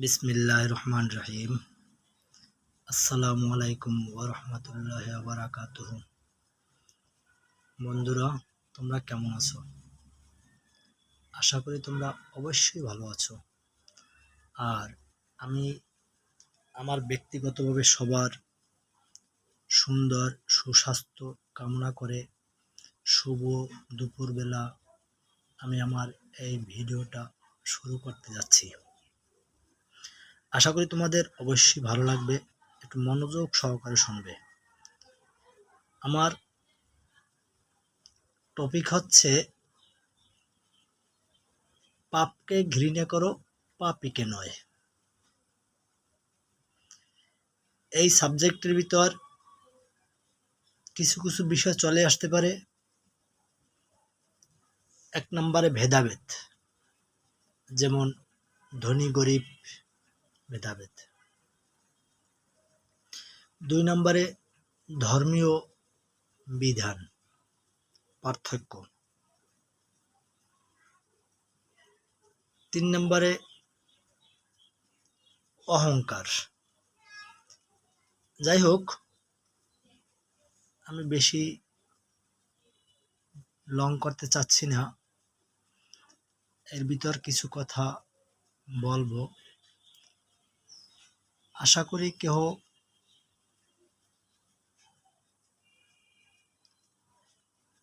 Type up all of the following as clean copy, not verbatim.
বিসমিল্লাহির রহমানির রহিম। আসসালামু আলাইকুম ওয়া রাহমাতুল্লাহি ওয়া বারাকাতুহু। বন্ধুরা, তোমরা কেমন আছো? আশা করি তোমরা অবশ্যই ভালো আছো। আর আমি আমার ব্যক্তিগতভাবে সবার সুন্দর সুস্বাস্থ্য কামনা করে শুভ দুপুরবেলা আমি আমার এই ভিডিওটা শুরু করতে যাচ্ছি। আশা করি তোমাদের অবশ্যই ভালো লাগবে, একটু মনোযোগ সহকারে শুনবে। আমার টপিক হচ্ছে পাপকে ঘৃণা করো, পাপীকে নয়। এই সাবজেক্টের ভিতর কিছু কিছু বিষয় চলে আসতে পারে। এক নম্বরে ভেদাভেদ, যেমন ধনী গরিব ভেদাভেদ। দুই নম্বরে ধর্মীয় বিধান পার্থক্য। তিন নম্বরে অহংকার। যাই হোক, আমি বেশি লং করতে চাচ্ছি না, এর ভিতর কিছু কথা বলবো। আশা করি কেউ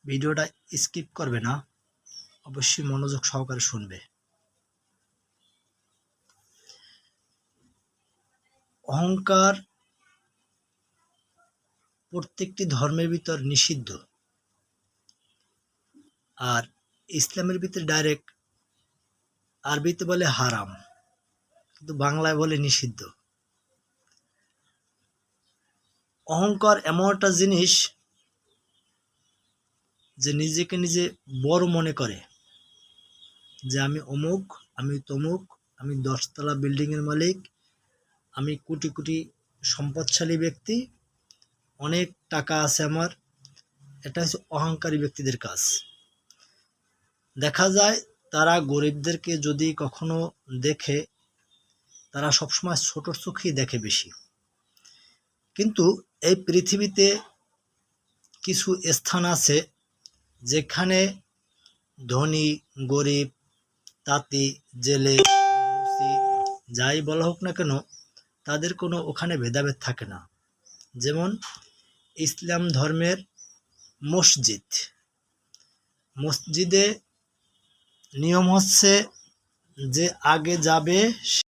ভিডিওটা স্কিপ করবে না, অবশ্যই মনোযোগ সহকারে শুনবে। অহংকার প্রত্যেকটি ধর্মের ভিতর নিষিদ্ধ, আর ইসলামের ভিতরে ডাইরেক্ট আরবিতে বলে হারাম, কিন্তু বাংলায় বলে নিষিদ্ধ। অহংকার এমন একটা জিনিস যে নিজেকে নিজে বড় মনে করে, যে আমি অমুক, আমি তমুক, আমি 10 তলা বিল্ডিংয়ের মালিক, আমি কোটি কোটি সম্পদশালী ব্যক্তি, অনেক টাকা আছে আমার। এটা হচ্ছে অহংকারী ব্যক্তিদের কাজ। দেখা যায় তারা গরিবদেরকে যদি কখনো দেখে, তারা সবসময় ছোট চোখেই দেখে বেশি। কিন্তু এই পৃথিবীতে কিছু স্থান আছে যেখানে ধনী গরিব, তাঁতি জেলে মুচি যাই বলা হোক না কেন, তাদের কোনো ওখানে ভেদাভেদ থাকে না। যেমন ইসলাম ধর্মের মসজিদ, মসজিদে নিয়ম হচ্ছে যে আগে যাবে